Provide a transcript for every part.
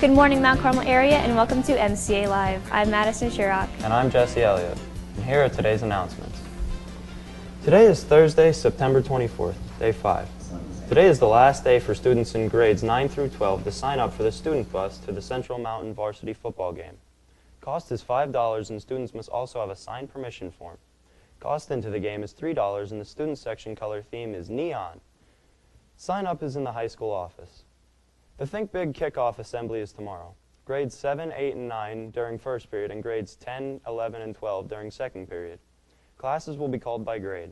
Good morning, Mount Carmel area, and welcome to MCA Live. I'm Madison Sherrock. And I'm Jesse Elliott. And here are today's announcements. Today is Thursday, September 24th, day 5. Today is the last day for students in grades 9 through 12 to sign up for the student bus to the Central Mountain varsity football game. Cost is $5 and students must also have a signed permission form. Cost into the game is $3 and the student section color theme is neon. Sign up is in the high school office. The Think Big kickoff assembly is tomorrow. Grades 7, 8, and 9 during first period and grades 10, 11, and 12 during second period. Classes will be called by grade.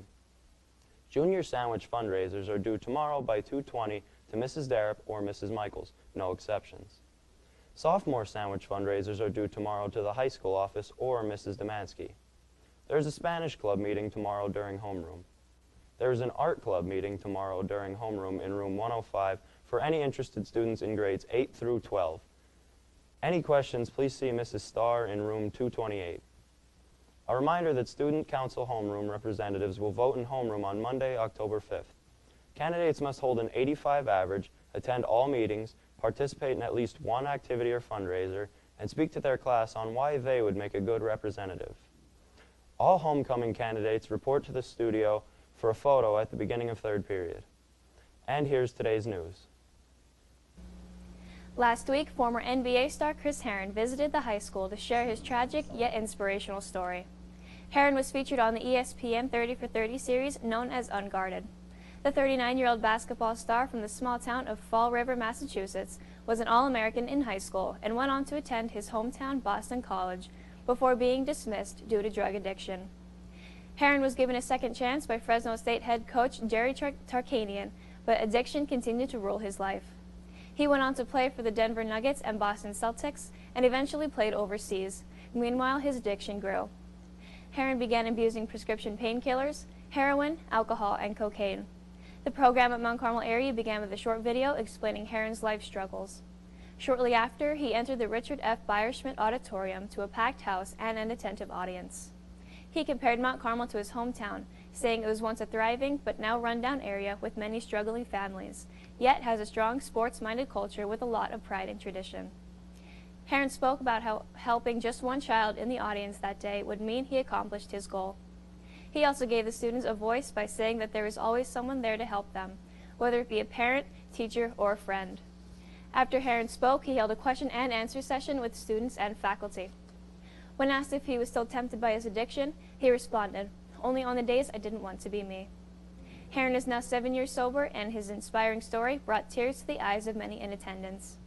Junior sandwich fundraisers are due tomorrow by 2:20 to Mrs. Darrop or Mrs. Michaels, no exceptions. Sophomore sandwich fundraisers are due tomorrow to the high school office or Mrs. Demansky. There's a Spanish club meeting tomorrow during homeroom. There's an art club meeting tomorrow during homeroom in room 105 for any interested students in grades 8 through 12. Any questions, please see Mrs. Starr in room 228. A reminder that Student Council homeroom representatives will vote in homeroom on Monday, October 5th. Candidates must hold an 85 average, attend all meetings, participate in at least one activity or fundraiser, and speak to their class on why they would make a good representative. All homecoming candidates report to the studio for a photo at the beginning of third period. And here's today's news. Last week, former NBA star Chris Herren visited the high school to share his tragic yet inspirational story. Herren was featured on the ESPN 30 for 30 series known as Unguarded. The 39-year-old basketball star from the small town of Fall River, Massachusetts, was an All-American in high school and went on to attend his hometown Boston College before being dismissed due to drug addiction. Herren was given a second chance by Fresno State head coach Jerry Tarkanian, but addiction continued to rule his life. He went on to play for the Denver Nuggets and Boston Celtics and eventually played overseas. Meanwhile, his addiction grew. Herren began abusing prescription painkillers, heroin, alcohol, and cocaine. The program at Mount Carmel area began with a short video explaining Herren's life struggles. Shortly after, he entered the Richard F. Beierschmidt Auditorium to a packed house and an attentive audience. He compared Mount Carmel to his hometown, saying it was once a thriving but now run-down area with many struggling families, yet has a strong sports-minded culture with a lot of pride and tradition. Herren spoke about how helping just one child in the audience that day would mean he accomplished his goal. He also gave the students a voice by saying that there is always someone there to help them, whether it be a parent, teacher, or a friend. After Herren spoke, he held a question and answer session with students and faculty. When asked if he was still tempted by his addiction, he responded, "Only on the days I didn't want to be me." Herren is now 7 years sober, and his inspiring story brought tears to the eyes of many in attendance.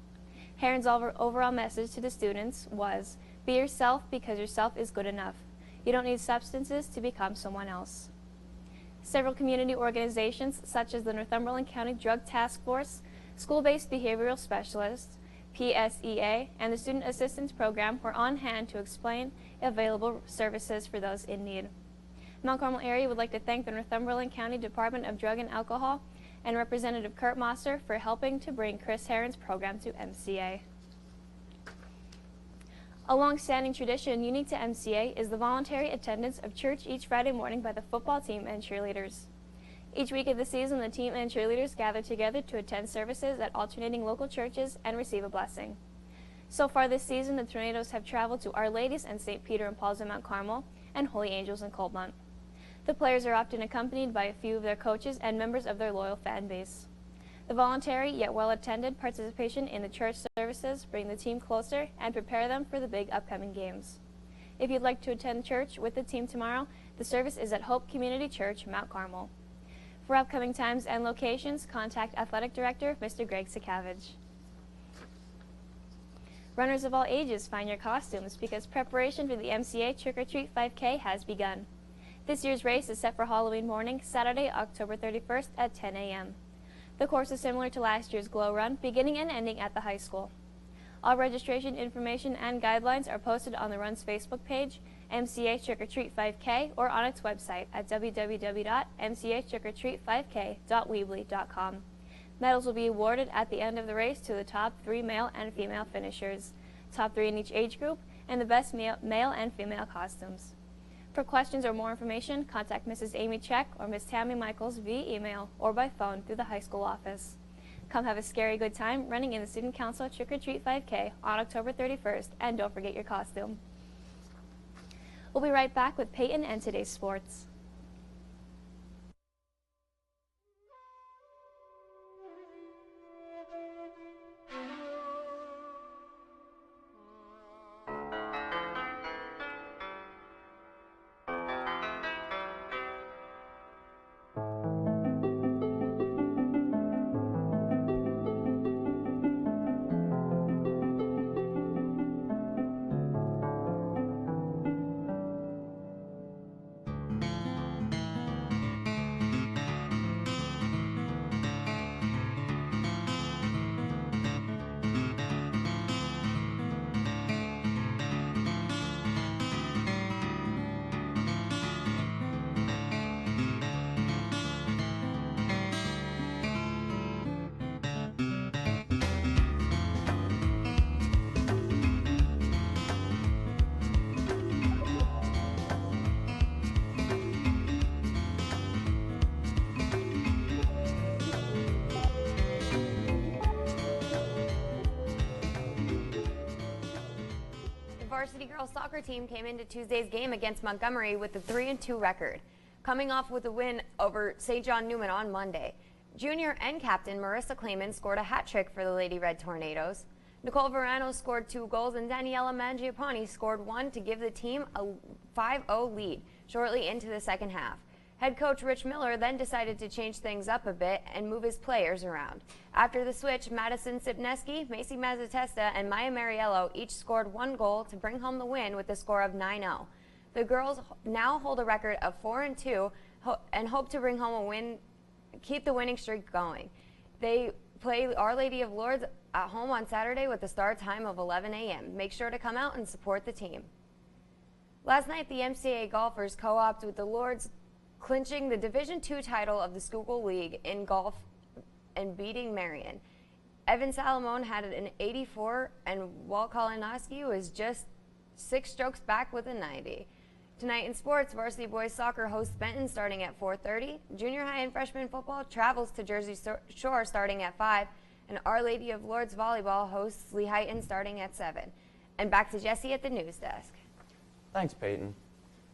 Herren's overall message to the students was, "Be yourself because yourself is good enough. You don't need substances to become someone else." Several community organizations, such as the Northumberland County Drug Task Force, School-Based Behavioral Specialists, PSEA, and the Student Assistance Program were on hand to explain available services for those in need. Mount Carmel area would like to thank the Northumberland County Department of Drug and Alcohol and Representative Kurt Mosser for helping to bring Chris Herren's program to MCA. A long-standing tradition unique to MCA is the voluntary attendance of church each Friday morning by the football team and cheerleaders. Each week of the season, the team and cheerleaders gather together to attend services at alternating local churches and receive a blessing. So far this season, the Tornadoes have traveled to Our Ladies and St. Peter and Paul's in Mount Carmel and Holy Angels in Coldmont. The players are often accompanied by a few of their coaches and members of their loyal fan base. The voluntary yet well-attended participation in the church services bring the team closer and prepare them for the big upcoming games. If you'd like to attend church with the team tomorrow, the service is at Hope Community Church, Mount Carmel. For upcoming times and locations, contact Athletic Director Mr. Greg Sakavage. Runners of all ages, find your costumes because preparation for the MCA Trick or Treat 5K has begun. This year's race is set for Halloween morning, Saturday, October 31st at 10 a.m. The course is similar to last year's Glow Run, beginning and ending at the high school. All registration information and guidelines are posted on the Run's Facebook page, MCA Trick or Treat 5K, or on its website at www.mcatrickortreat5k.weebly.com. Medals will be awarded at the end of the race to the top 3 male and female finishers, top 3 in each age group, and the best male and female costumes. For questions or more information, contact Mrs. Amy Check or Ms. Tammy Michaels via email or by phone through the high school office. Come have a scary good time running in the Student Council Trick or Treat 5K on October 31st, and don't forget your costume. We'll be right back with Peyton and today's sports. Varsity girls soccer team came into Tuesday's game against Montgomery with a 3-2 record, coming off with a win over St. John Newman on Monday. Junior and captain Marissa Clayman scored a hat trick for the Lady Red Tornadoes. Nicole Verano scored 2 goals and Daniela Mangiapane scored 1 to give the team a 5-0 lead shortly into the second half. Head coach Rich Miller then decided to change things up a bit and move his players around. After the switch, Madison Sipneski, Macy Mazzatesta, and Maya Mariello each scored 1 goal to bring home the win with a score of 9-0. The girls now hold a record of 4-2 and hope to bring home a win, keep the winning streak going. They play Our Lady of Lourdes at home on Saturday with a start time of 11 a.m. Make sure to come out and support the team. Last night, the MCA golfers co-opted with the Lourdes, clinching the Division II title of the Schuylkill League in golf and beating Marion. Evan Salamone had an 84, and Walt Kalinowski was just 6 strokes back with a 90. Tonight in sports, varsity boys soccer hosts Benton starting at 4:30. Junior high and freshman football travels to Jersey Shore starting at 5, and Our Lady of Lourdes volleyball hosts Lehighton starting at 7. And back to Jesse at the news desk. Thanks, Peyton.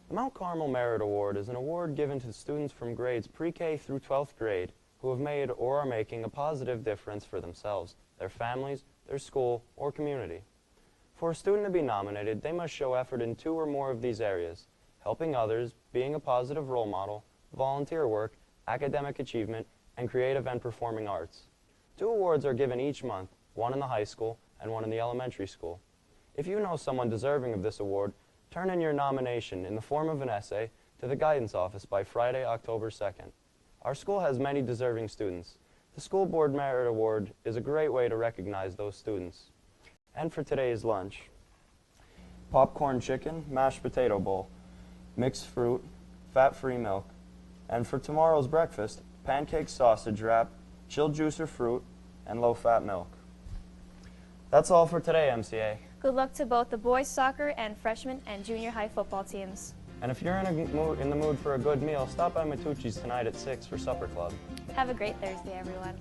The Mount Carmel Merit Award is an award given to students from grades pre-K through 12th grade who have made or are making a positive difference for themselves, their families, their school, or community. For a student to be nominated, they must show effort in 2 or more of these areas: helping others, being a positive role model, volunteer work, academic achievement, and creative and performing arts. 2 awards are given each month, 1 in the high school and 1 in the elementary school. If you know someone deserving of this award, turn in your nomination in the form of an essay to the guidance office by Friday, October 2nd. Our school has many deserving students. The School Board Merit Award is a great way to recognize those students. And for today's lunch, popcorn chicken, mashed potato bowl, mixed fruit, fat-free milk. And for tomorrow's breakfast, pancake sausage wrap, chilled juice or fruit, and low-fat milk. That's all for today, MCA. Good luck to both the boys soccer and freshman and junior high football teams. And if you're in the mood for a good meal, stop by Matucci's tonight at 6 for supper club. Have a great Thursday, everyone.